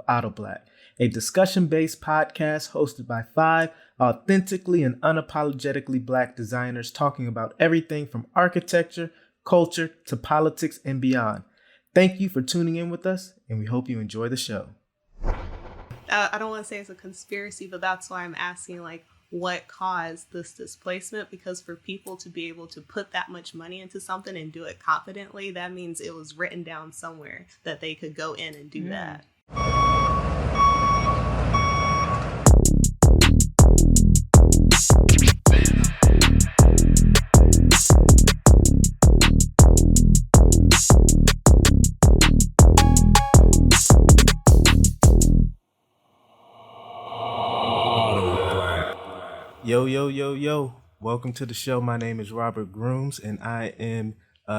AutoBlack, a discussion-based podcast hosted by 5 authentically and unapologetically Black designers talking about everything from architecture, culture, to politics and beyond. Thank you for tuning in with us, and we hope you enjoy the show. I don't want to say it's a conspiracy, but that's why I'm asking, what caused this displacement? Because for people to be able to put that much money into something and do it confidently, that means it was written down somewhere that they could go in and do that. Yo. Welcome to the show. My name is Robert Grooms, and I am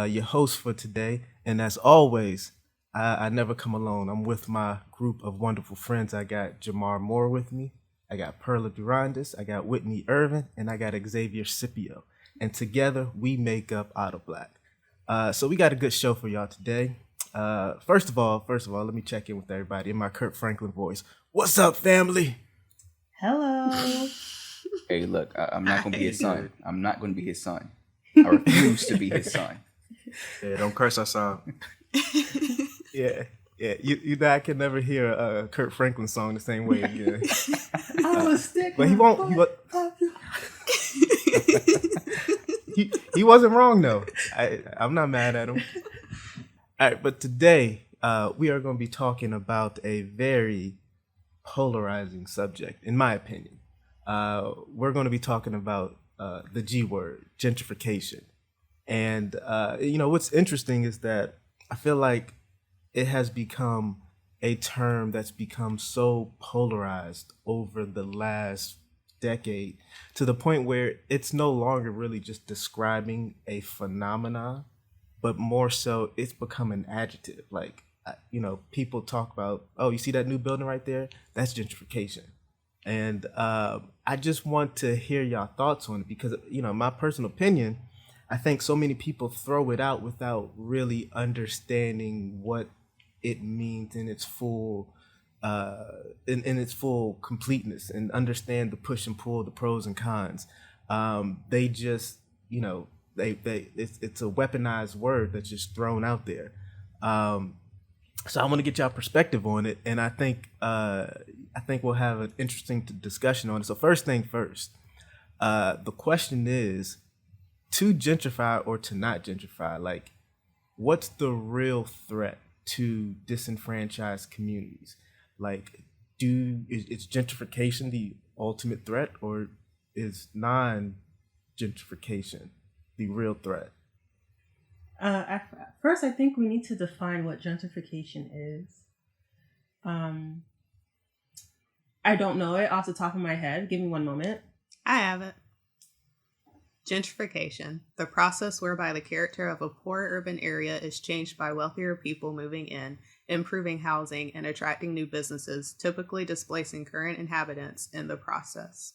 your host for today. And as always, I never come alone. I'm with my group of wonderful friends. I got Jamar Moore with me. I got Perla Durandis. I got Whitney Irvin, and I got Xavier Scipio. And together, we make up AutoBlack. So we got a good show for y'all today. First of all, let me check in with everybody in my Kurt Franklin voice. What's up, family? Hello. Hey, look, I'm not going to be his son. I'm not going to be his son. I refuse to be his son. Yeah, don't curse us out. Yeah. You know, I can never hear a Kurt Franklin song the same way again. But he won't. He wasn't wrong though. I'm not mad at him. All right, but today we are going to be talking about a very polarizing subject, in my opinion. We're going to be talking about the G word, gentrification. And, what's interesting is that I feel like it has become a term that's become so polarized over the last decade to the point where it's no longer really just describing a phenomenon, but more so it's become an adjective. People talk about, oh, you see that new building right there? That's gentrification. And I just want to hear y'all thoughts on it because, my personal opinion, I think so many people throw it out without really understanding what it means in its full in its full completeness and understand the push and pull, the pros and cons. They just, it's a weaponized word that's just thrown out there. So I want to get y'all perspective on it, and I think we'll have an interesting discussion on it. So first thing first, the question is, to gentrify or to not gentrify? What's the real threat to disenfranchised communities? Is gentrification the ultimate threat, or is non-gentrification the real threat? First, I think we need to define what gentrification is. I don't know it off the top of my head. Give me one moment. I have it. Gentrification, the process whereby the character of a poor urban area is changed by wealthier people moving in, improving housing, and attracting new businesses, typically displacing current inhabitants in the process.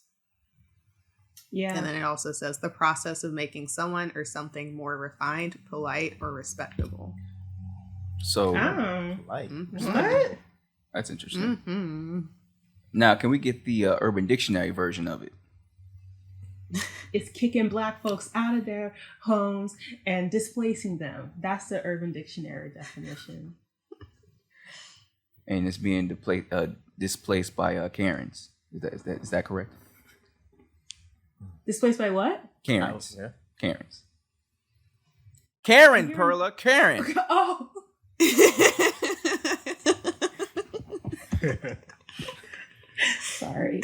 Yeah. And then it also says the process of making someone or something more refined, polite, or respectable. So, what? That's interesting. Mm-hmm. Now, can we get the Urban Dictionary version of it? It's kicking Black folks out of their homes and displacing them. That's the Urban Dictionary definition. And it's being displaced by Karens. Is that correct? Displaced by what? Karens. Oh, yeah. Karens. Karen, Perla. Karen. Oh. Sorry.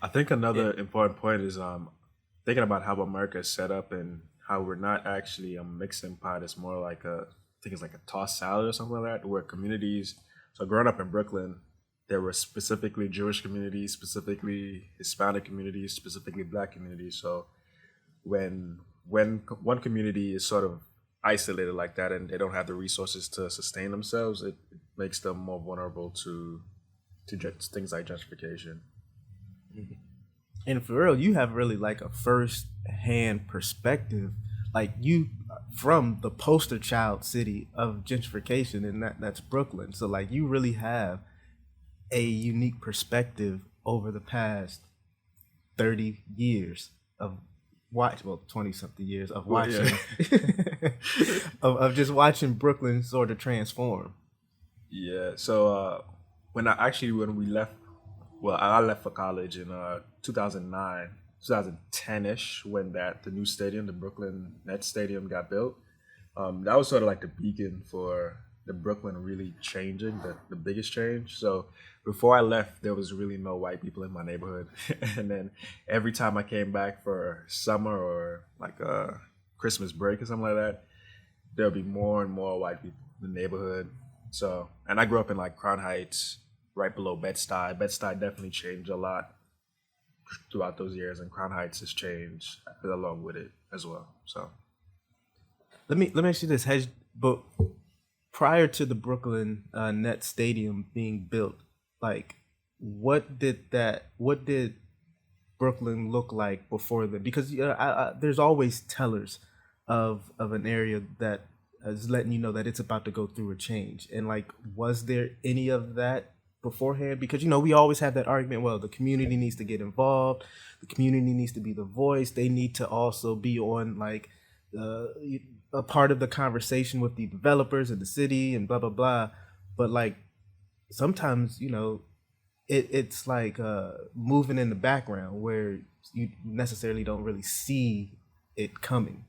I think another important point is thinking about how America is set up and how we're not actually a mixing pot. It's more like I think it's like a tossed salad or something like that, where communities. So growing up in Brooklyn, there were specifically Jewish communities, specifically Hispanic communities, specifically Black communities. So when one community is sort of isolated like that and they don't have the resources to sustain themselves, it makes them more vulnerable to things like gentrification. Mm-hmm. And for real, you have really like a first-hand perspective. Like you, from the poster child city of gentrification, and that's Brooklyn. So like you really have a unique perspective over the past 30 years of 20 something years of watching of just watching Brooklyn sort of transform. Yeah. So when we left, well, I left for college in 2009, 2010-ish, when the new stadium, the Brooklyn Nets Stadium, got built. That was sort of like the beacon for the Brooklyn really changing, the biggest change. So before I left, there was really no white people in my neighborhood. And then every time I came back for summer or like a Christmas break or something like that, there'll be more and more white people in the neighborhood. So, and I grew up in like Crown Heights, right below Bed-Stuy. Bed-Stuy definitely changed a lot throughout those years, and Crown Heights has changed along with it as well. So let me ask you this: but prior to the Brooklyn Nets Stadium being built, like what did Brooklyn look like before then? Because there's always tellers of an area that is letting you know that it's about to go through a change. And like, was there any of that beforehand? Because we always have that argument. Well, the community needs to get involved. The community needs to be the voice. They need to also be on like a part of the conversation with the developers of the city and blah blah blah. But like sometimes it's like moving in the background where you necessarily don't really see it coming.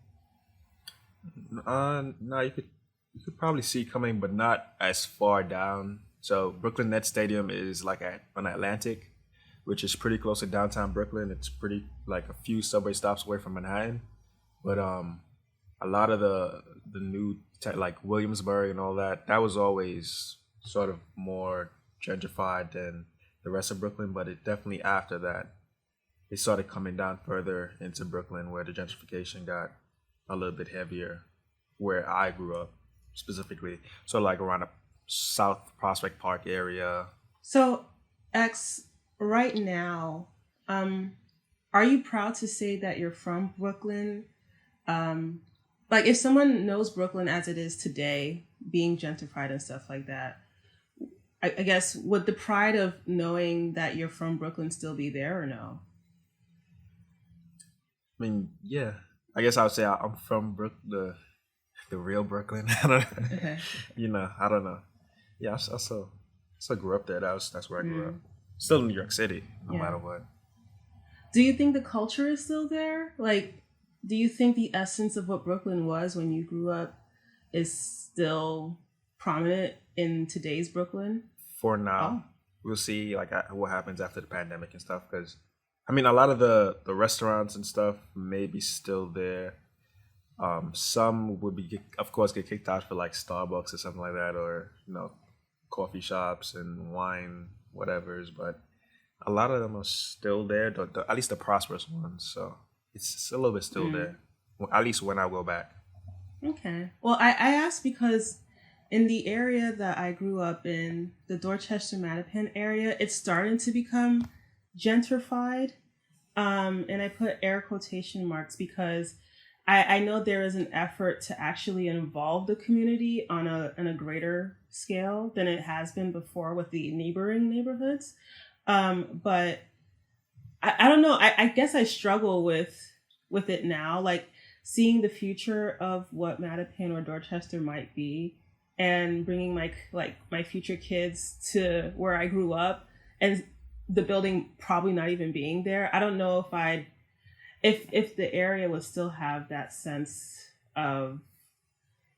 No, you could probably see it coming, but not as far down. So Brooklyn Nets Stadium is like on Atlantic, which is pretty close to downtown Brooklyn. It's pretty like a few subway stops away from Manhattan. But a lot of the new like Williamsburg and all that was always sort of more gentrified than the rest of Brooklyn. But it definitely after that, it started coming down further into Brooklyn, where the gentrification got a little bit heavier, where I grew up specifically. So like around the South Prospect Park area. So, X, right now, are you proud to say that you're from Brooklyn? Like if someone knows Brooklyn as it is today, being gentrified and stuff like that, I guess would the pride of knowing that you're from Brooklyn still be there or no? I mean, yeah. I guess I would say I'm from the real Brooklyn. I don't Okay. I don't know. Yeah, I still grew up there. That's where I grew up. Still in New York City, no matter what. Do you think the culture is still there? Like, do you think the essence of what Brooklyn was when you grew up is still prominent in today's Brooklyn? For now, we'll see like what happens after the pandemic and stuff. Because I mean, a lot of the restaurants and stuff may be still there. Some would be, of course, get kicked out for like Starbucks or something like that, or coffee shops and wine whatevers. But a lot of them are still there, at least the prosperous ones. So it's a little bit still there, at least when I go back. Okay. Well, I asked because in the area that I grew up in, the Dorchester-Mattapan area, it's starting to become gentrified. And I put air quotation marks because I know there is an effort to actually involve the community on a greater scale than it has been before with the neighboring neighborhoods. But I don't know. I guess I struggle with it now, like seeing the future of what Mattapan or Dorchester might be, and bringing my future kids to where I grew up, and the building probably not even being there. I don't know if the area would still have that sense of,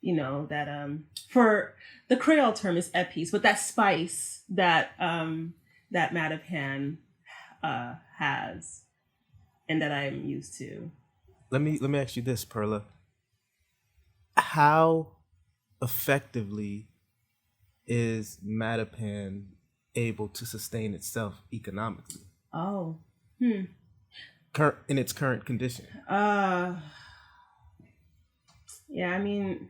that for the Creole term is épice, but that spice that that Mattapan has and that I'm used to. Let me ask you this, Perla. How effectively is Mattapan able to sustain itself economically? In its current condition? Yeah, I mean,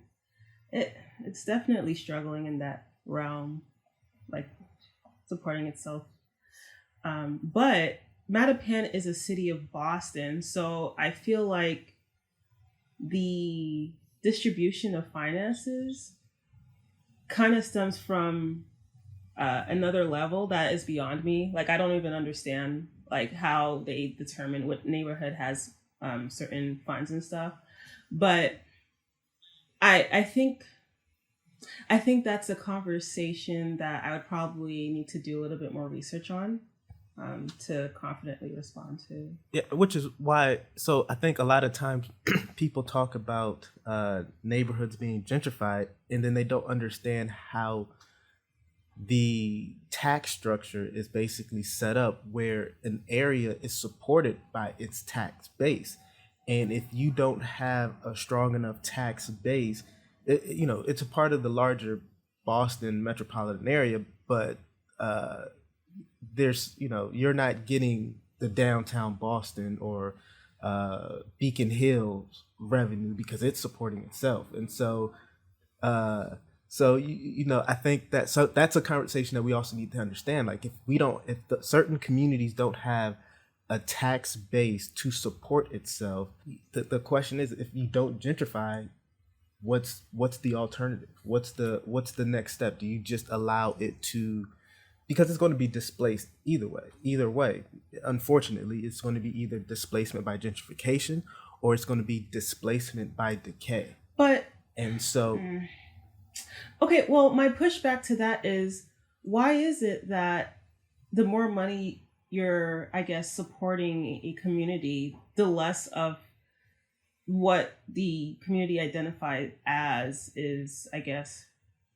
it's definitely struggling in that realm, like supporting itself. But Mattapan is a city of Boston, so I feel like the distribution of finances kind of stems from another level that is beyond me. Like, I don't even understand like how they determine what neighborhood has certain funds and stuff. But I think that's a conversation that I would probably need to do a little bit more research on to confidently respond to. Yeah, which is why. So I think a lot of times people talk about neighborhoods being gentrified, and then they don't understand how the tax structure is basically set up where an area is supported by its tax base. And if you don't have a strong enough tax base, it's a part of the larger Boston metropolitan area, but you're not getting the downtown Boston or Beacon Hills revenue because it's supporting itself. And so, I think that's a conversation that we also need to understand. Like, if certain communities don't have a tax base to support itself, the question is, if you don't gentrify, what's the alternative? What's the next step? Do you just allow it to, because it's going to be displaced either way. Unfortunately, it's going to be either displacement by gentrification or it's going to be displacement by decay. And so okay, well, my pushback to that is, why is it that the more money you're, I guess, supporting a community, the less of what the community identified as is, I guess,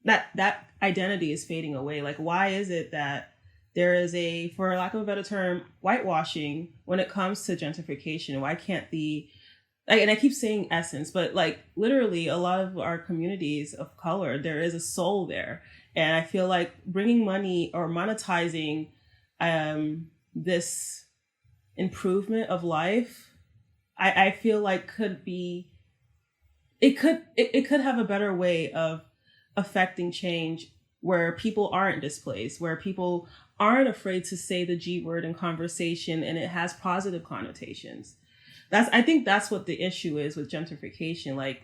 that identity is fading away? Like, why is it that there is a, for lack of a better term, whitewashing when it comes to gentrification? Why can't and I keep saying essence, but like literally a lot of our communities of color, there is a soul there. And I feel like bringing money or monetizing this improvement of life, I feel like it could have a better way of affecting change where people aren't displaced, where people aren't afraid to say the G word in conversation and it has positive connotations. I think that's what the issue is with gentrification. Like,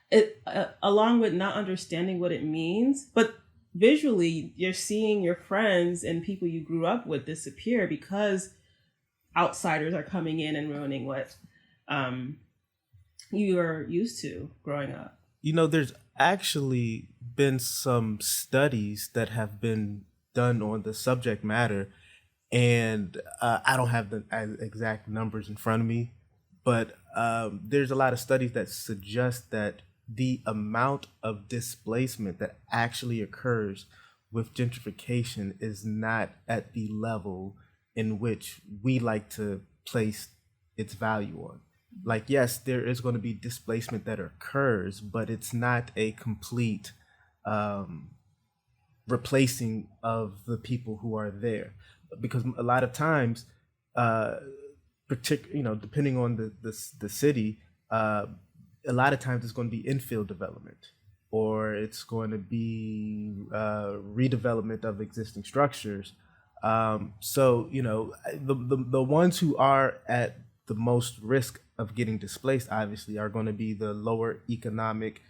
it, along with not understanding what it means, but visually you're seeing your friends and people you grew up with disappear because outsiders are coming in and ruining what you are used to growing up. There's actually been some studies that have been done on the subject matter, and I don't have the exact numbers in front of me, but there's a lot of studies that suggest that the amount of displacement that actually occurs with gentrification is not at the level in which we like to place its value on. Like, yes, there is going to be displacement that occurs, but it's not a complete replacing of the people who are there, because a lot of times, depending on the city, a lot of times it's going to be infill development, or it's going to be redevelopment of existing structures. The ones who are at the most risk of getting displaced, obviously, are going to be the lower economic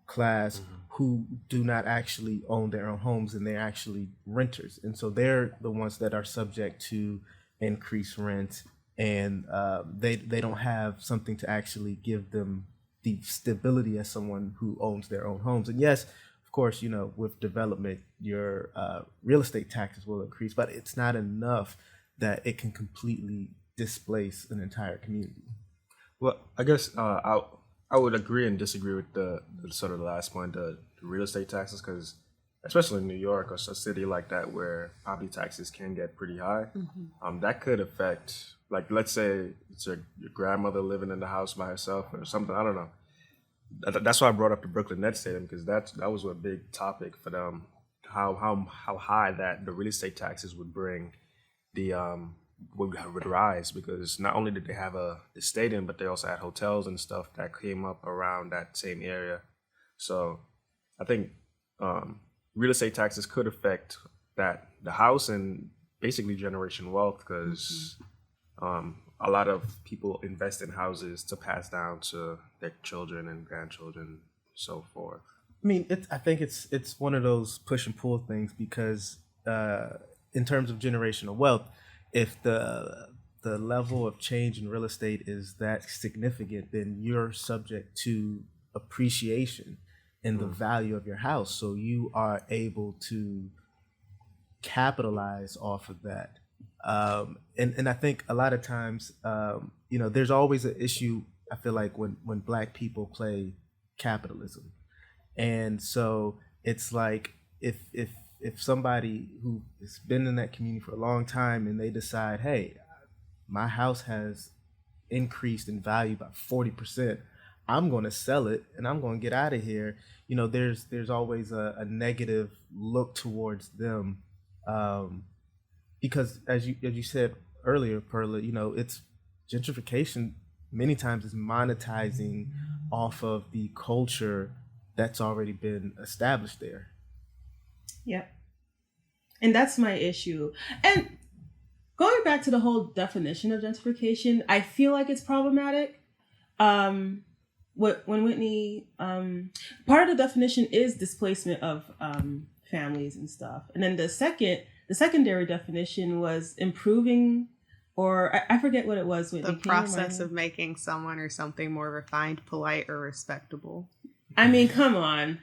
class, who do not actually own their own homes, and they're actually renters. And so they're the ones that are subject to increased rent, and they don't have something to actually give them the stability as someone who owns their own homes. And yes, of course, with development, your real estate taxes will increase, but it's not enough that it can completely displace an entire community. Well, I guess I would agree and disagree with the sort of the last point, the real estate taxes, because especially in New York or a city like that where property taxes can get pretty high, that could affect, like, let's say it's your grandmother living in the house by herself or something. I don't know. That's why I brought up the Brooklyn Nets Stadium, because that was a big topic for them, how high that the real estate taxes would bring the would rise, because not only did they have the stadium, but they also had hotels and stuff that came up around that same area. So I think real estate taxes could affect the house and basically generation wealth, because a lot of people invest in houses to pass down to their children and grandchildren, so forth. I mean, I think it's one of those push and pull things because in terms of generational wealth, if the level of change in real estate is that significant, then you're subject to appreciation in the value of your house. So you are able to capitalize off of that. And I think a lot of times, there's always an issue, I feel like, when Black people play capitalism. And so it's like if somebody who has been in that community for a long time and they decide, hey, my house has increased in value by 40%, I'm going to sell it and I'm going to get out of here. There's always a negative look towards them, because as you said earlier, Perla, it's gentrification many times is monetizing off of the culture that's already been established there. Yeah. And that's my issue. And going back to the whole definition of gentrification, I feel like it's problematic. When Whitney, part of the definition is displacement of families and stuff. And then the secondary definition was improving, or I forget what it was. The process of making someone or something more refined, polite, or respectable. I mean, come on.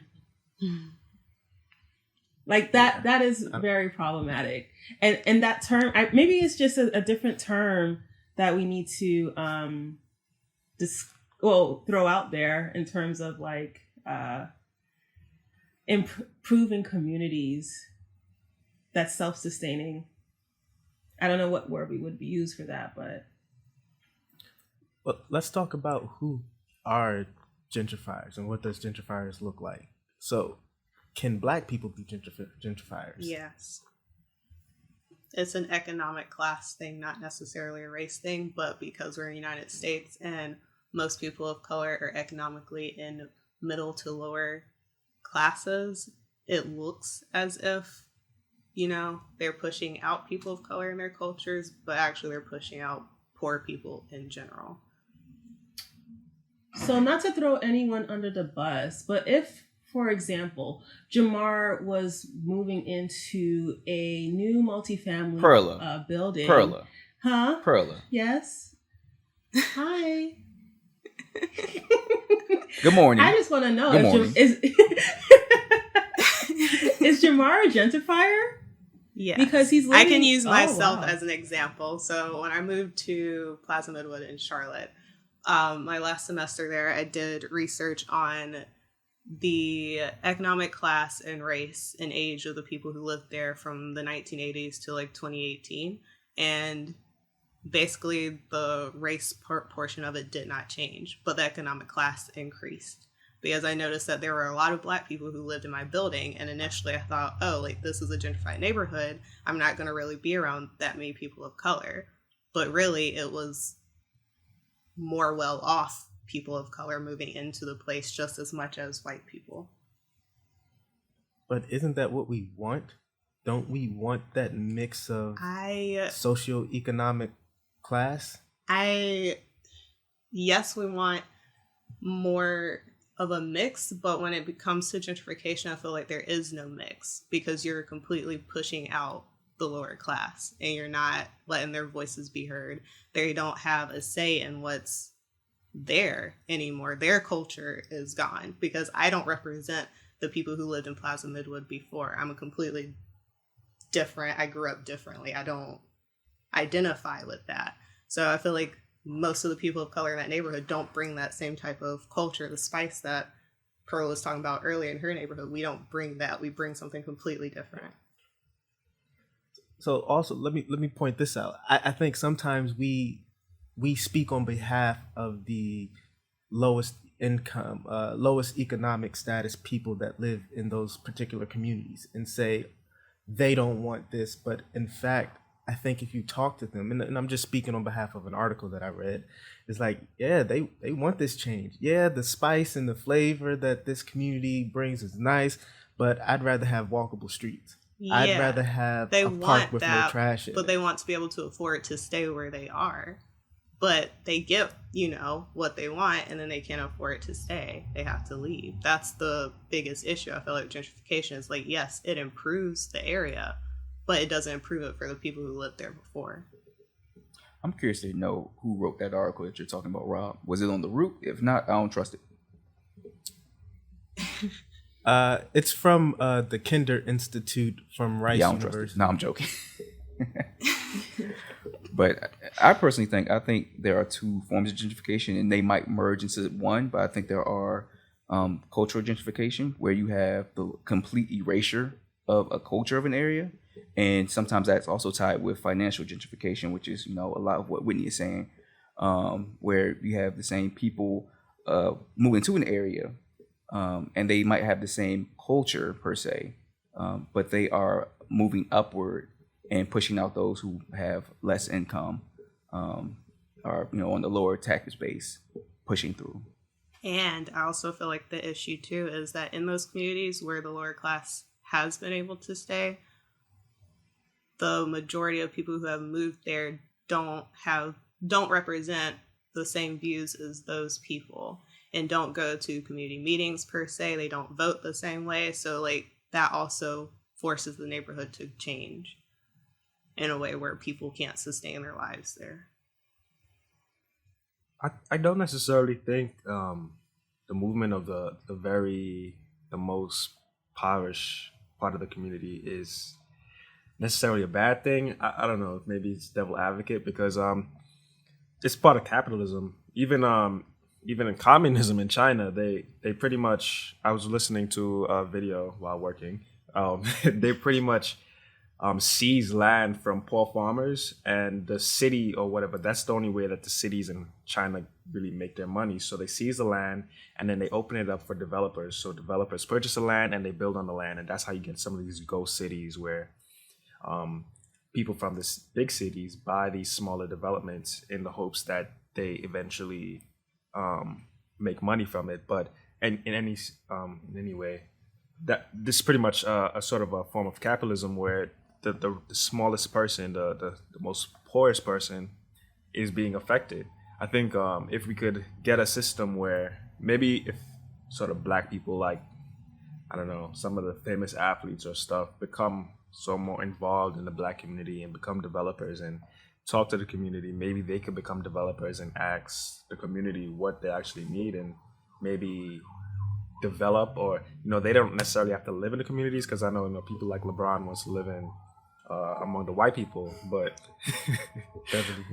Like that is very problematic. And that term, maybe it's just a different term that we need to throw out there in terms of like improving communities that's self-sustaining. I don't know what word we would use for that, but. Well, let's talk about who are gentrifiers and what does gentrifiers look like. So, can Black people be gentrifiers? Yes. It's an economic class thing, not necessarily a race thing, but because we're in the United States and most people of color are economically in middle to lower classes, it looks as if, they're pushing out people of color in their cultures, but actually they're pushing out poor people in general. So not to throw anyone under the bus, but if, for example, Jamar was moving into a new multifamily building. Perla. Huh? Perla. Yes. Hi. Good morning. I just want to know, Good morning. Is Jamar a gentrifier? Yes. Because he's living... I can use myself as an example. So when I moved to Plaza Midwood in Charlotte, my last semester there, I did research on the economic class and race and age of the people who lived there from the 1980s to like 2018. And basically the race portion of it did not change, but the economic class increased. Because I noticed that there were a lot of Black people who lived in my building. And initially I thought, this is a gentrified neighborhood. I'm not going to really be around that many people of color. But really it was more well-off people of color moving into the place just as much as white people. But isn't that what we want? Don't we want that mix of socioeconomic class? Yes, we want more of a mix, but when it comes to gentrification, I feel like there is no mix because you're completely pushing out the lower class and you're not letting their voices be heard. They don't have a say in what's there anymore. Their culture is gone because I don't represent the people who lived in Plaza Midwood before. I'm a completely different. I grew up differently. I don't identify with that. So I feel like most of the people of color in that neighborhood don't bring that same type of culture, the spice that Pearl was talking about earlier in her neighborhood. We don't bring that. We bring something completely different. So also let me point this out. I think sometimes we speak on behalf of the lowest income, lowest economic status people that live in those particular communities and say they don't want this. But in fact, I think if you talk to them, and I'm just speaking on behalf of an article that I read, it's like, yeah, they want this change. Yeah, the spice and the flavor that this community brings is nice, but I'd rather have walkable streets. Yeah, I'd rather have a park with no trash in it. But they want to be able to afford to stay where they are. but they get, what they want, and then they can't afford to stay. They have to leave. That's the biggest issue. I feel like gentrification is like, yes, it improves the area, but it doesn't improve it for the people who lived there before. I'm curious to know who wrote that article that you're talking about, Rob. Was it on The Root? If not, I don't trust it. It's from the Kinder Institute from Rice Yeah, I don't trust it. University. No, I'm joking. But I personally think there are two forms of gentrification, and they might merge into one. But I think there are cultural gentrification, where you have the complete erasure of a culture of an area, and sometimes that's also tied with financial gentrification, which is a lot of what Whitney is saying, where you have the same people moving to an area, and they might have the same culture per se, but they are moving upward and pushing out those who have less income, or on the lower tax base, pushing through. And I also feel like the issue too is that in those communities where the lower class has been able to stay, the majority of people who have moved there don't represent the same views as those people, and don't go to community meetings per se. They don't vote the same way. So like that also forces the neighborhood to change in a way where people can't sustain their lives there. I don't necessarily think the movement of the most impoverished part of the community is necessarily a bad thing. I don't know, maybe it's devil advocate, because it's part of capitalism. Even in communism in China, they pretty much, I was listening to a video while working, they pretty much seize land from poor farmers, and the city or whatever, that's the only way that the cities in China really make their money. So they seize the land, and then they open it up for developers. So developers purchase the land and they build on the land, and that's how you get some of these ghost cities where people from the big cities buy these smaller developments in the hopes that they eventually make money from it. But in any way, that this is pretty much a sort of a form of capitalism where the smallest person, the most poorest person, is being affected. I think if we could get a system where maybe if sort of black people, like, I don't know, some of the famous athletes or stuff, become so more involved in the black community and become developers and talk to the community, maybe they could become developers and ask the community what they actually need, and maybe develop, or they don't necessarily have to live in the communities, because I know people like LeBron wants to live in among the white people, but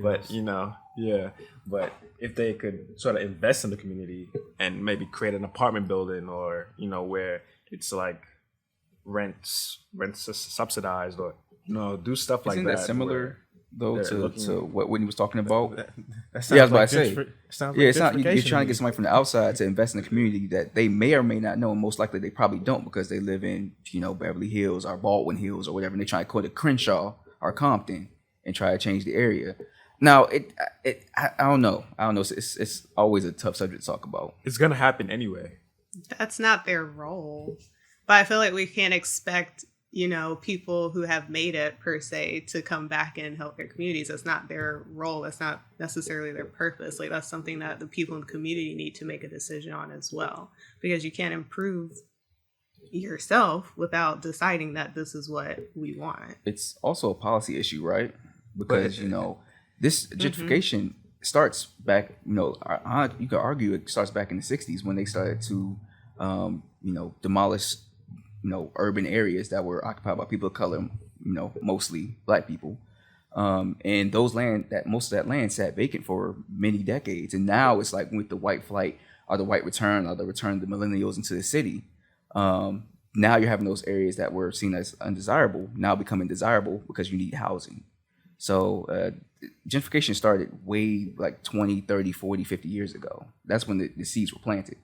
but if they could sort of invest in the community and maybe create an apartment building, or where it's like rents subsidized, or do stuff like that. Isn't that similar though to what Whitney was talking about? That sounds Yeah, I was about like to say. It's not. You're gentrification trying to me. get somebody from the outside to invest in a community that they may or may not know, and most likely they probably don't, because they live in Beverly Hills or Baldwin Hills or whatever, and they try to call it Crenshaw or Compton and try to change the area. Now, I don't know. It's always a tough subject to talk about. It's gonna happen anyway. That's not their role. But I feel like we can't expect, people who have made it per se to come back and help their communities. That's not their role. That's not necessarily their purpose. Like, that's something that the people in the community need to make a decision on as well, because you can't improve yourself without deciding that this is what we want. It's also a policy issue, right? Because this gentrification starts back. You could argue it starts back in the '60s when they started to, demolish, urban areas that were occupied by people of color, mostly black people, and most of that land sat vacant for many decades. And now it's like with the white flight or the white return or the return of the millennials into the city. Now you're having those areas that were seen as undesirable now becoming desirable because you need housing. So gentrification started way like 20, 30, 40, 50 years ago. That's when the seeds were planted.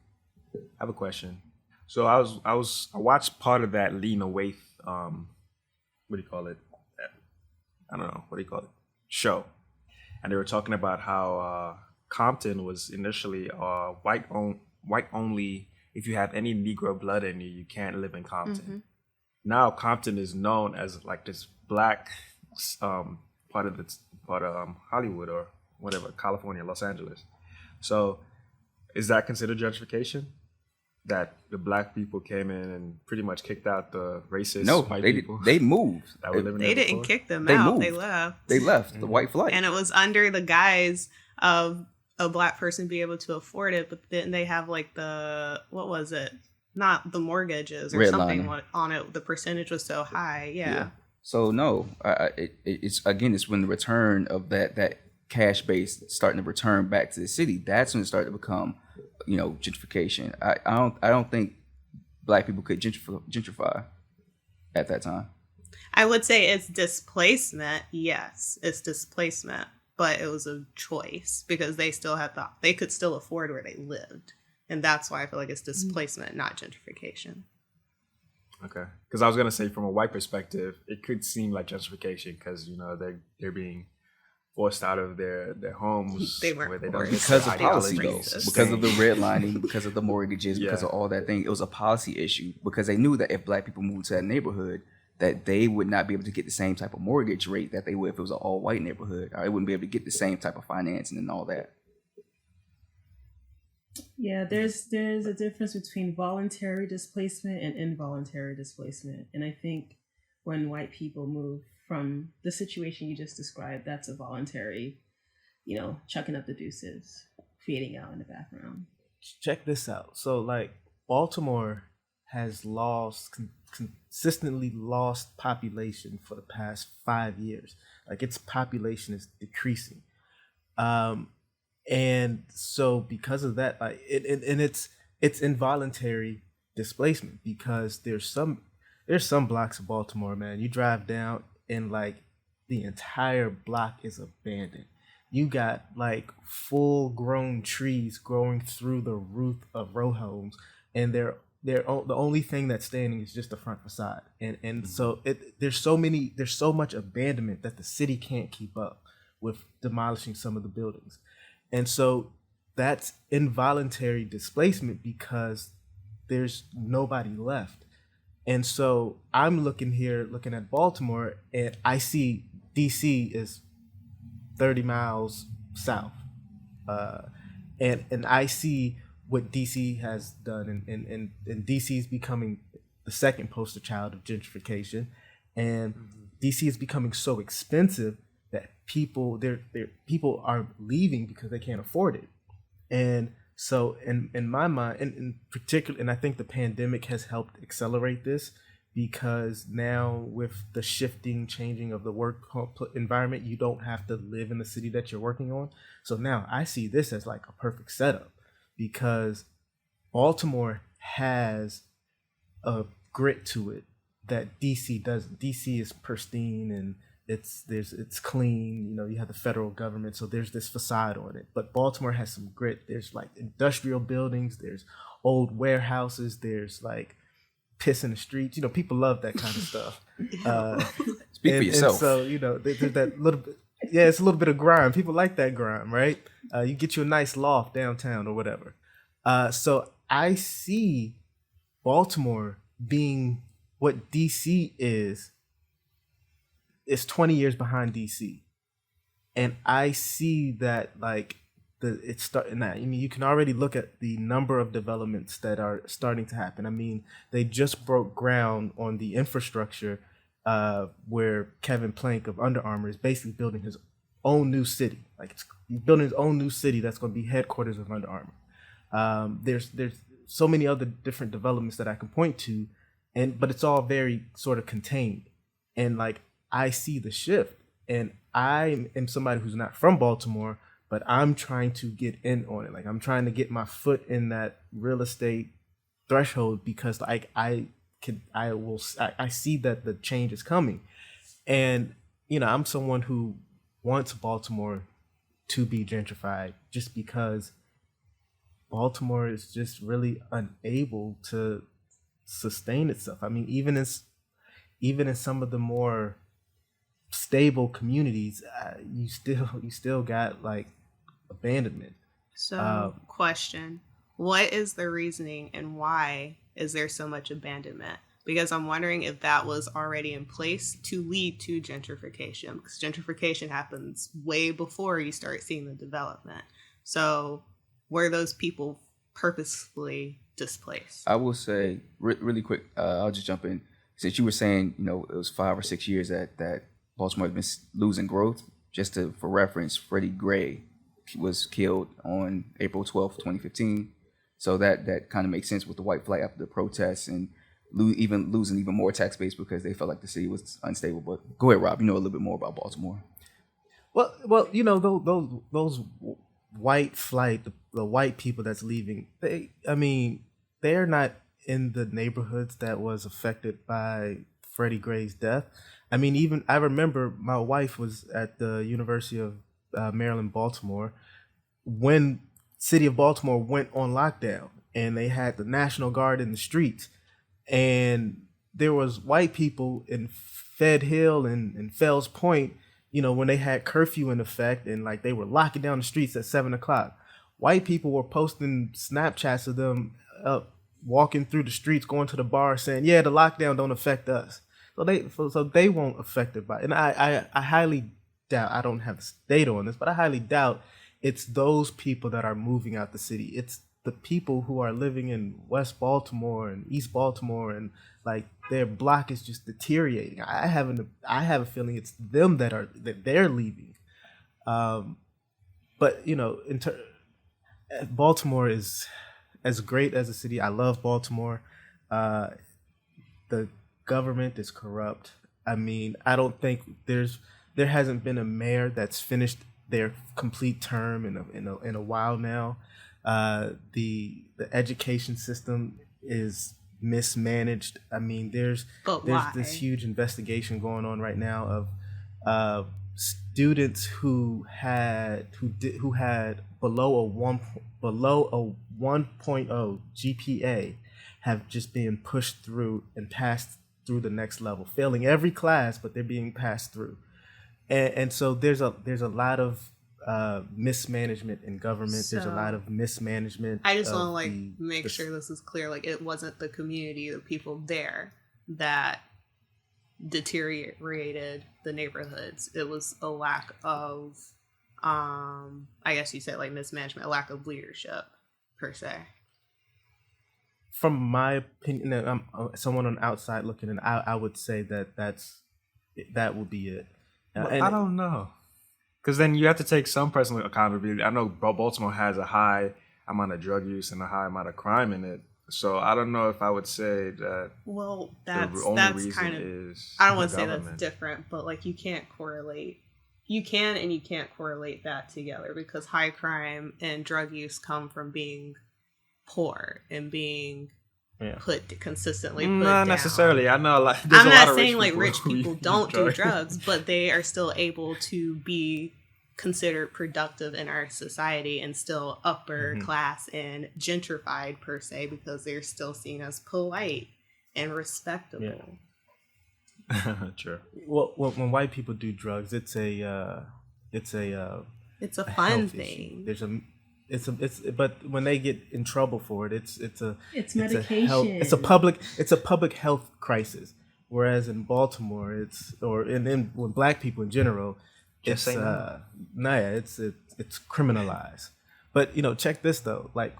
I have a question. So I watched part of that Lena Waithe, what do you call it? I don't know, what do you call it? Show. And they were talking about how Compton was initially white only. If you have any Negro blood in you, you can't live in Compton. Mm-hmm. Now Compton is known as like this black part of Hollywood, or whatever, California, Los Angeles. So is that considered gentrification? That the black people came in and pretty much kicked out the racist white people? They moved. That were living They there didn't before? kick them They out. moved. They left. They left the white flight. And it was under the guise of a black person be able to afford it, but then they have like the, what was it? Not the mortgages or something on it. The percentage was so high. Yeah. So no, it's when the return of that cash base starting to return back to the city. That's when it started to become, gentrification. I don't think black people could gentrify at that time. I would say it's displacement. Yes, it's displacement, but it was a choice because they could still afford where they lived. And that's why I feel like it's displacement, not gentrification. Okay. Because I was going to say, from a white perspective, it could seem like gentrification because, they're being forced out of their homes. They weren't where they forced. don't Because of policy, though. Racist. Because of the redlining, because of the mortgages, because of all that thing. It was a policy issue because they knew that if black people moved to that neighborhood, that they would not be able to get the same type of mortgage rate that they would if it was an all-white neighborhood. Or they wouldn't be able to get the same type of financing and all that. Yeah, there's a difference between voluntary displacement and involuntary displacement. And I think when white people move from the situation you just described, that's a voluntary, chucking up the deuces, fading out in the background. Check this out. So like Baltimore has consistently lost population for the past 5 years. Like its population is decreasing. And so because of that, like it's involuntary displacement because there's some blocks of Baltimore, man. You drive down and like the entire block is abandoned. You got like full grown trees growing through the roof of row homes, and the only thing that's standing is just the front facade. And so there's so much abandonment that the city can't keep up with demolishing some of the buildings. And so that's involuntary displacement because there's nobody left. And so I'm looking at Baltimore, and I see DC is 30 miles south. And I see what DC has done, and DC is becoming the second poster child of gentrification. And DC is becoming so expensive that people are leaving because they can't afford it. And so in my mind, and in particular, and I think the pandemic has helped accelerate this because now with the changing of the work environment, you don't have to live in the city that you're working on. So now I see this as like a perfect setup because Baltimore has a grit to it that DC doesn't. DC is pristine and it's clean, you have the federal government, so there's this facade on it. But Baltimore has some grit. There's like industrial buildings, there's old warehouses, there's like piss in the streets. People love that kind of stuff. Speak for yourself. And so, there's that little bit, it's a little bit of grime. People like that grime, right? You get you a nice loft downtown or whatever. So I see Baltimore being what DC is 20 years behind DC. And I see that like it's starting now. You can already look at the number of developments that are starting to happen. I mean, they just broke ground on the infrastructure where Kevin Plank of Under Armour is basically building his own new city. Like he's building his own new city that's going to be headquarters of Under Armour. There's so many other different developments that I can point to, but it's all very sort of contained. And like I see the shift, and I am somebody who's not from Baltimore, but I'm trying to get in on it. Like I'm trying to get my foot in that real estate threshold because like I see that the change is coming. And I'm someone who wants Baltimore to be gentrified just because Baltimore is just really unable to sustain itself. I mean, even in some of the more stable communities, you still got like abandonment. So question, what is the reasoning and why is there so much abandonment? because I'm wondering if that was already in place to lead to gentrification, because gentrification happens way before you start seeing the development. So were those people purposefully displaced? I will say really quick. I'll just jump in. Since you were saying, it was 5 or 6 years that Baltimore has been losing growth. For reference, Freddie Gray was killed on April 12th, 2015. So that kind of makes sense with the white flight after the protests and losing even more tax base because they felt like the city was unstable. But go ahead, Rob. You know a little bit more about Baltimore. Well, those white flight, the white people that's leaving, they're not in the neighborhoods that was affected by Freddie Gray's death. Even I remember my wife was at the University of Maryland, Baltimore, when city of Baltimore went on lockdown, and they had the National Guard in the streets, and there was white people in Fed Hill and Fells Point, when they had curfew in effect, and like they were locking down the streets at 7:00. White people were posting Snapchats of them walking through the streets, going to the bar, saying, "Yeah, the lockdown don't affect us." So they won't affect it by. And I highly doubt. I don't have data on this, but I highly doubt it's those people that are moving out the city. It's the people who are living in West Baltimore and East Baltimore, and like their block is just deteriorating. I have a feeling it's them that they're leaving. But Baltimore is as great as a city. I love Baltimore. The government is corrupt. I don't think there hasn't been a mayor that's finished their complete term in a while now. The education system is mismanaged. There's this huge investigation going on right now of students who had below a 1.0 GPA have just been pushed through and passed through the next level, failing every class, but they're being passed through. And so there's a lot of mismanagement in government. So, there's a lot of mismanagement. I just want to make sure this is clear. Like, it wasn't the community, the people there that deteriorated the neighborhoods. It was a lack of, I guess you said like mismanagement, a lack of leadership per se. From my opinion, I'm someone on the outside looking in, I would say that would be it. I don't know. Because then you have to take some personal accountability. I know Baltimore has a high amount of drug use and a high amount of crime in it. So I don't know if I would say that. Well, the only reason kind of is. I don't want to say that's different, but like you can't correlate. You can and you can't correlate that together, because high crime and drug use come from being poor and being consistently put Not down. Necessarily. I know I'm not saying like rich people don't do drugs, but they are still able to be considered productive in our society and still upper class and gentrified per se, because they're still seen as polite and respectable. Yeah. True. Well, when white people do drugs, it's a fun thing. But when they get in trouble for it, it's medication. It's a public health crisis. Whereas in Baltimore, when black people in general, it's criminalized. But check this though, like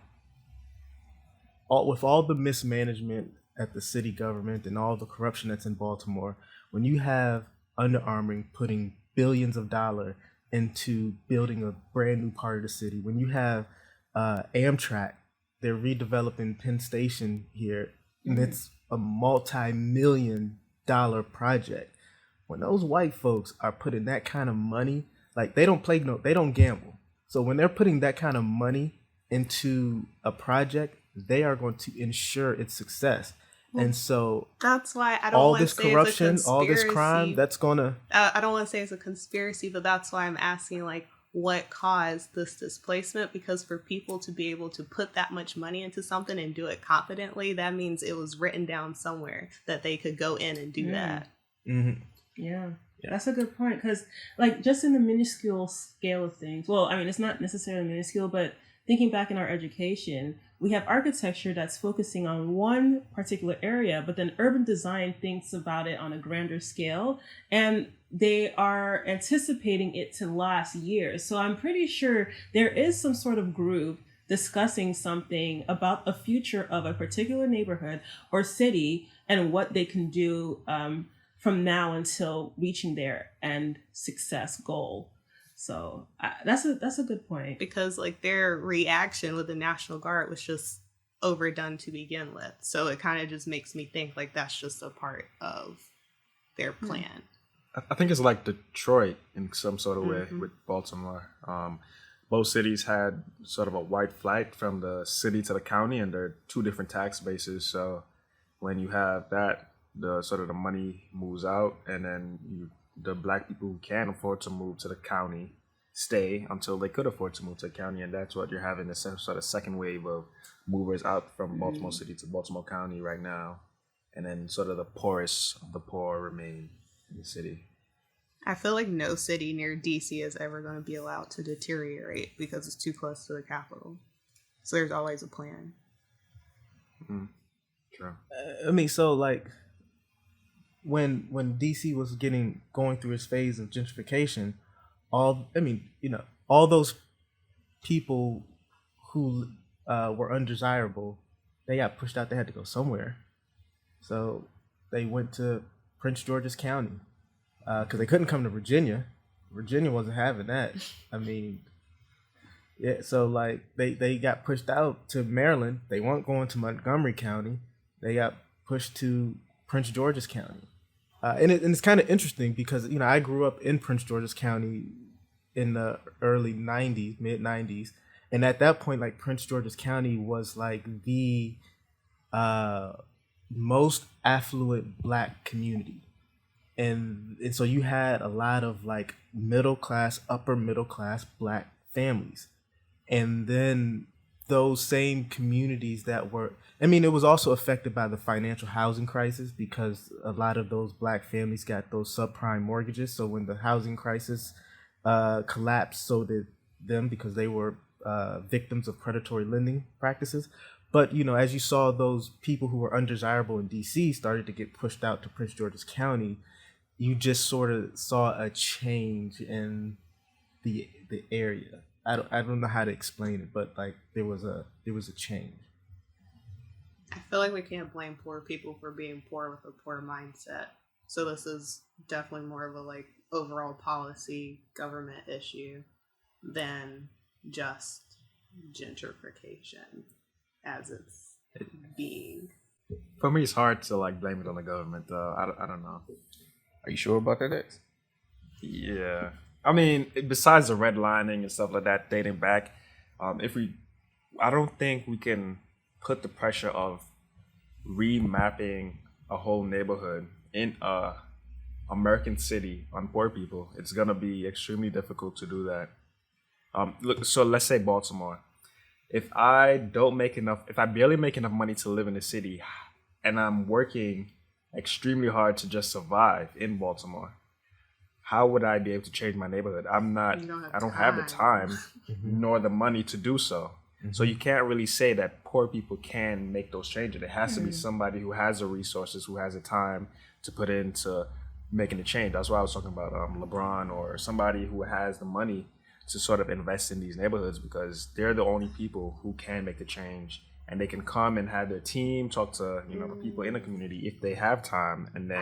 with all the mismanagement at the city government and all the corruption that's in Baltimore, when you have Under Armour putting billions of dollars into building a brand new part of the city, when you have Amtrak, they're redeveloping Penn Station here, and it's a multi-million-dollar project. When those white folks are putting that kind of money, like they don't gamble. So when they're putting that kind of money into a project, they are going to ensure its success. And so that's why I don't all want this to say corruption, it's a all this conspiracy. crime, that's gonna. I don't want to say it's a conspiracy, but that's why I'm asking, like, what caused this displacement? Because for people to be able to put that much money into something and do it confidently, that means it was written down somewhere that they could go in and do that. Mm-hmm. Yeah, that's a good point. Because, like, just in the minuscule scale of things, well, it's not necessarily minuscule, but thinking back in our education, we have architecture that's focusing on one particular area, but then urban design thinks about it on a grander scale, and they are anticipating it to last years. So I'm pretty sure there is some sort of group discussing something about the future of a particular neighborhood or city and what they can do from now until reaching their end success goal. So that's a good point. Because like their reaction with the National Guard was just overdone to begin with. So it kind of just makes me think like that's just a part of their plan. I think it's like Detroit in some sort of way with Baltimore. Both cities had sort of a white flight from the city to the county, and they're two different tax bases. So when you have that, the sort of the money moves out, and then the black people who can't afford to move to the county stay until they could afford to move to the county, and that's what you're having, this sort of second wave of movers out from Baltimore City to Baltimore County right now, and then sort of the poorest of the poor remain in the city. I feel like no city near DC is ever going to be allowed to deteriorate because it's too close to the capital. So there's always a plan. Sure. I mean, so like when DC was going through its phase of gentrification, all those people who were undesirable, they got pushed out. They had to go somewhere, so they went to Prince George's County because they couldn't come to Virginia. Virginia wasn't having that. I mean, yeah. So like they got pushed out to Maryland. They weren't going to Montgomery County. They got pushed to Prince George's County. And it's kind of interesting because, I grew up in Prince George's County in the early 90s, mid 90s. And at that point, like Prince George's County was like the most affluent black community. And so you had a lot of like upper middle class black families. And then those same communities that were, it was also affected by the financial housing crisis because a lot of those black families got those subprime mortgages. So when the housing crisis collapsed, so did them because they were victims of predatory lending practices. But, as you saw, those people who were undesirable in DC started to get pushed out to Prince George's County, you just sort of saw a change in the area. I don't know how to explain it, but like there was a change. I feel like we can't blame poor people for being poor with a poor mindset. So this is definitely more of a like overall policy government issue than just gentrification as it's being. For me, it's hard to like blame it on the government. I don't know. Are you sure about that, X? Yeah. Besides the redlining and stuff like that dating back, I don't think we can put the pressure of remapping a whole neighborhood in a American city on poor people. It's gonna be extremely difficult to do that. So let's say Baltimore. If I barely make enough money to live in the city, and I'm working extremely hard to just survive in Baltimore, how would I be able to change my neighborhood? I don't have the time nor the money to do so. So you can't really say that poor people can make those changes. It has to be somebody who has the resources, who has the time to put into making a change. That's why I was talking about LeBron or somebody who has the money to sort of invest in these neighborhoods, because they're the only people who can make the change, and they can come and have their team talk to the people in the community if they have time, and then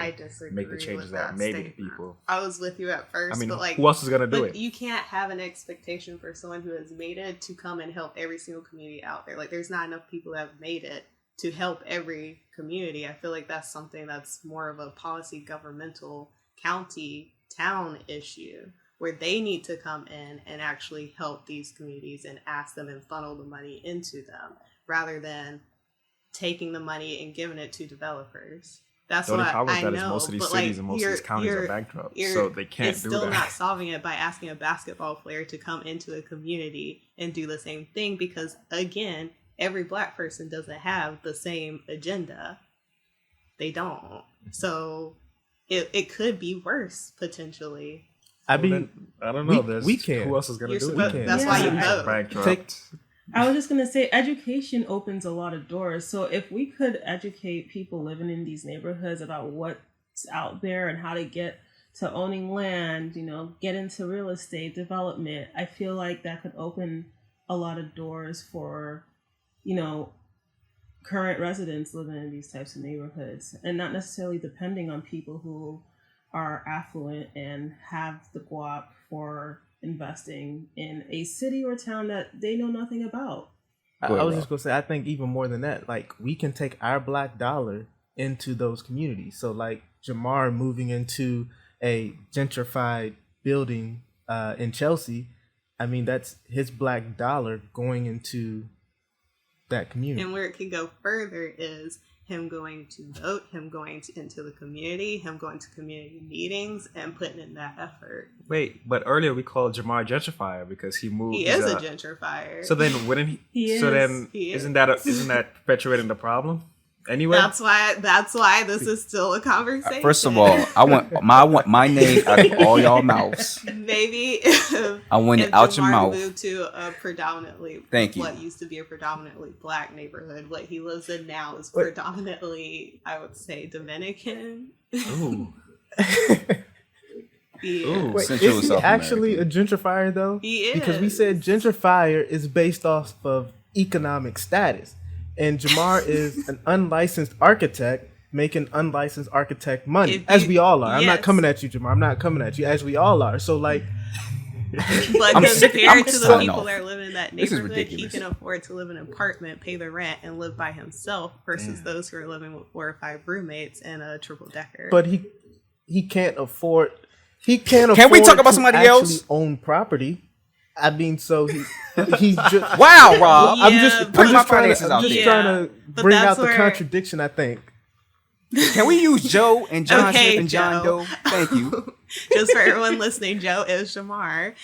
make the changes that maybe the people. I was with you at first, but like, who else is gonna do it? You can't have an expectation for someone who has made it to come and help every single community out there. Like, there's not enough people that have made it to help every community. I feel like that's something that's more of a policy, governmental, county, town issue, where they need to come in and actually help these communities and ask them and funnel the money into them, rather than taking the money and giving it to developers. That's what I know. Is most of these cities and most of these counties are bankrupt, so they can't do that. It's still not solving it by asking a basketball player to come into a community and do the same thing, because, again, every black person doesn't have the same agenda. They don't. So it could be worse, potentially. I don't know. We can. Who else is going to do it? That's why you vote. I was just going to say education opens a lot of doors. So if we could educate people living in these neighborhoods about what's out there and how to get to owning land, get into real estate development, I feel like that could open a lot of doors for, current residents living in these types of neighborhoods, and not necessarily depending on people who are affluent and have the guap for investing in a city or town that they know nothing about. I was just going to say, I think even more than that, like, we can take our black dollar into those communities. So like Jamar moving into a gentrified building in Chelsea, I mean, that's his black dollar going into that community. And where it can go further is him going to vote, him going into the community, him going to community meetings and putting in that effort. Wait, but earlier we called Jamar gentrifier because he moved. He is a gentrifier. So then wouldn't he? He so is. then He isn't that perpetuating the problem? Anyway, That's why this is still a conversation. First of all, I want my name out of all y'all mouths. Maybe if, I want it if out your Jamar mouth. moved to a predominantly what used to be a predominantly black neighborhood, what he lives in now is predominantly, I would say, Dominican. ooh, Yeah. Ooh. Wait, Central is he South actually a gentrifier though? He is. Because we said gentrifier is based off of economic status. And Jamar is an unlicensed architect making unlicensed architect money, as we all are. I'm not coming at you, Jamar. I'm not coming at you, as we all are. So, like... But compared to the people that are living in that This is neighborhood, he ridiculous. can afford to live in an apartment, pay the rent, and live by himself versus those who are living with 4 or 5 roommates and a triple decker. But he can't afford... He can't afford Can we talk about to somebody actually else? own property. I mean, so he's just... Wow, Rob. Yeah, I'm just but- trying finances out to there. But bring that's out the where- contradiction, I think. Can we use Joe and John Okay, Smith and John Joe. Doe? Thank you. Just for everyone listening, Joe is Jamar.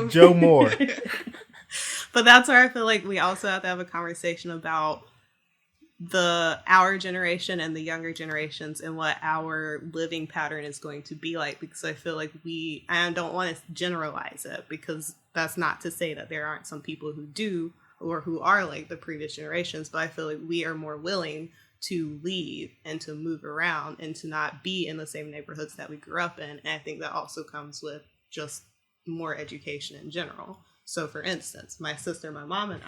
Joe Moore. But that's where I feel like we also have to have a conversation about our generation and the younger generations and what our living pattern is going to be like, because I feel like I don't want to generalize it, because that's not to say that there aren't some people who do or who are like the previous generations, but I feel like we are more willing to leave and to move around and to not be in the same neighborhoods that we grew up in. And I think that also comes with just more education in general. So for instance, my sister, my mom and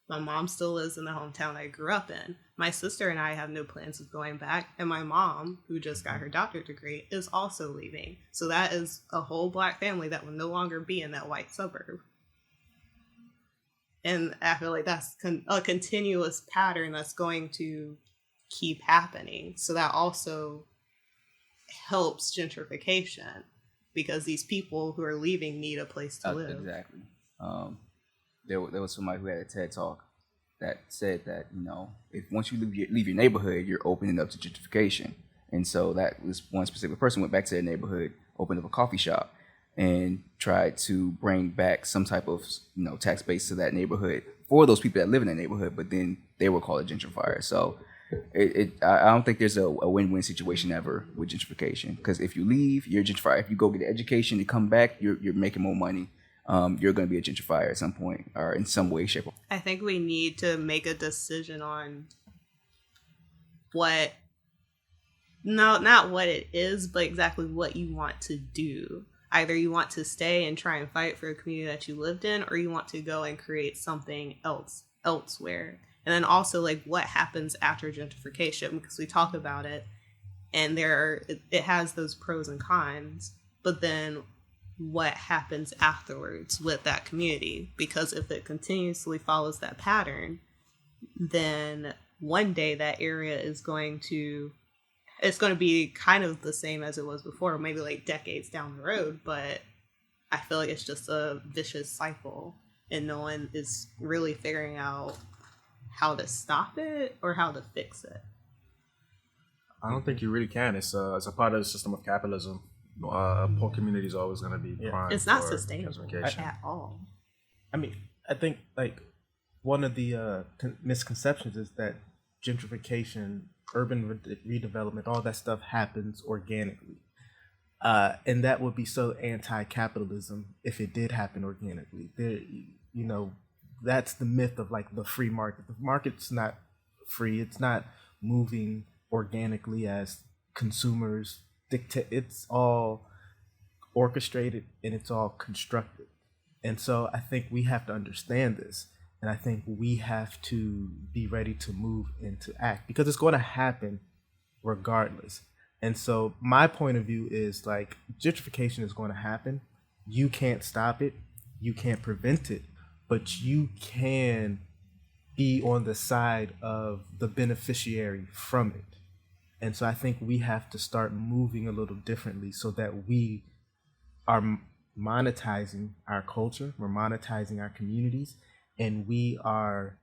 my mom still lives in the hometown I grew up in. My sister and I have no plans of going back. And my mom, who just got her doctorate degree, is also leaving. So that is a whole black family that will no longer be in that white suburb. And I feel like that's a continuous pattern that's going to keep happening. So that also helps gentrification, because these people who are leaving need a place to live. Exactly. There was somebody who had a TED talk that said that, if once you leave your neighborhood, you're opening up to gentrification. And so that was one specific person went back to their neighborhood, opened up a coffee shop, and tried to bring back some type of tax base to that neighborhood for those people that live in that neighborhood. But then they were called a gentrifier. So I don't think there's a win-win situation ever with gentrification, because if you leave, you're a gentrifier. If you go get an education and come back, you're making more money. You're going to be a gentrifier at some point or in some way, shape, or form. I think we need to make a decision on not what it is, but exactly what you want to do. Either you want to stay and try and fight for a community that you lived in, or you want to go and create something elsewhere. And then also, like, what happens after gentrification, because we talk about it and it has those pros and cons, but then what happens afterwards with that community? Because if it continuously follows that pattern, then one day that area it's going to be kind of the same as it was before, maybe like decades down the road, but I feel like it's just a vicious cycle and no one is really figuring out how to stop it or how to fix it. I don't think you really can. It's a part of the system of capitalism. Poor community is always going to be prime. It's not for sustainable gentrification. at all. I mean, I think like one of the misconceptions is that gentrification, urban redevelopment, all that stuff happens organically. And that would be so anti-capitalism if it did happen organically. that's the myth of like the free market. The market's not free. It's not moving organically as consumers dictate. It's all orchestrated and it's all constructed. And so I think we have to understand this. And I think we have to be ready to move and to act because it's going to happen regardless. And so my point of view is like gentrification is going to happen. You can't stop it. You can't prevent it, but you can be on the side of the beneficiary from it. And so I think we have to start moving a little differently so that we are monetizing our culture, we're monetizing our communities, and we are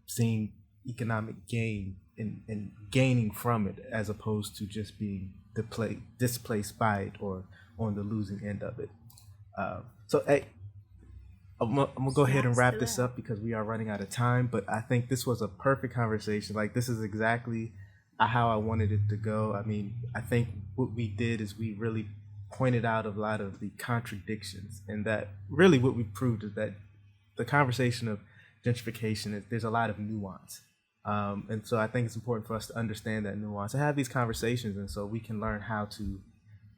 seeing economic gain and gaining from it as opposed to just being displaced by it or on the losing end of it. So hey, I'm gonna go ahead and wrap this up because we are running out of time, but I think this was a perfect conversation. Like this is exactly how I wanted it to go. I mean, I think what we did is we really pointed out a lot of the contradictions, and that really what we proved is that the conversation of gentrification is there's a lot of nuance. And so I think it's important for us to understand that nuance and have these conversations, and so we can learn how to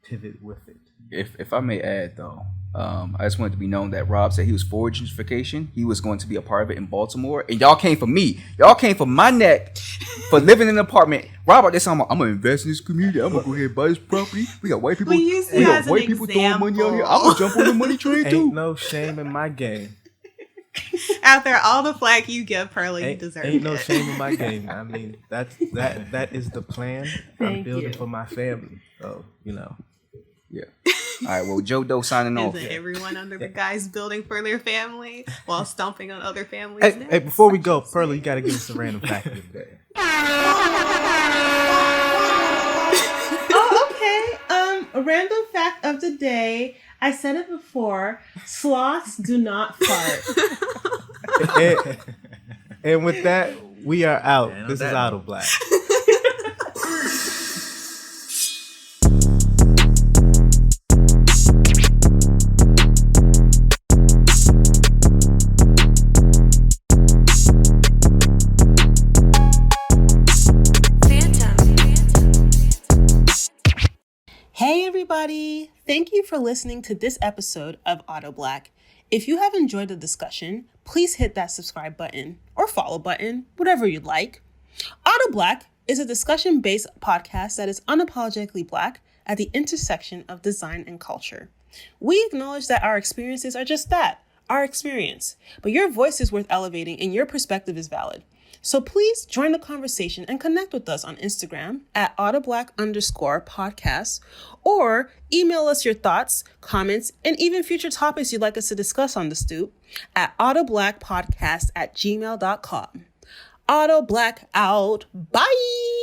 pivot with it. If I may add, though, I just wanted to be known that Rob said he was for gentrification. He was going to be a part of it in Baltimore, and y'all came for me. Y'all came for my neck for living in an apartment. Rob, at this time, I'm gonna invest in this community. I'm gonna go ahead and buy this property. We got white people. We got white people throwing money out here. I'm gonna jump on the money train too. Ain't no shame in my game. After all the flack you give, Pearly, you deserve it. Ain't no shame in my game. I mean, that is the plan I'm building for my family. So, you know. Yeah. All right. Well, Joe Doe signing off. Isn't everyone under the guy's building for their family while stomping on other families? Hey, before we go, Pearly, you got to give us a random fact of the day. Oh, okay. A random fact of the day. I said it before. Sloths do not fart. And with that, we are out. This is AutoBlack. Hey everybody! Thank you for listening to this episode of AutoBlack. If you have enjoyed the discussion, please hit that subscribe button or follow button, whatever you'd like. AutoBlack is a discussion-based podcast that is unapologetically Black at the intersection of design and culture. We acknowledge that our experiences are just that, our experience, but your voice is worth elevating and your perspective is valid. So please join the conversation and connect with us on Instagram at AutoBlack_podcast or email us your thoughts, comments, and even future topics you'd like us to discuss on the stoop at AutoBlackPodcast@gmail.com. AutoBlack out. Bye!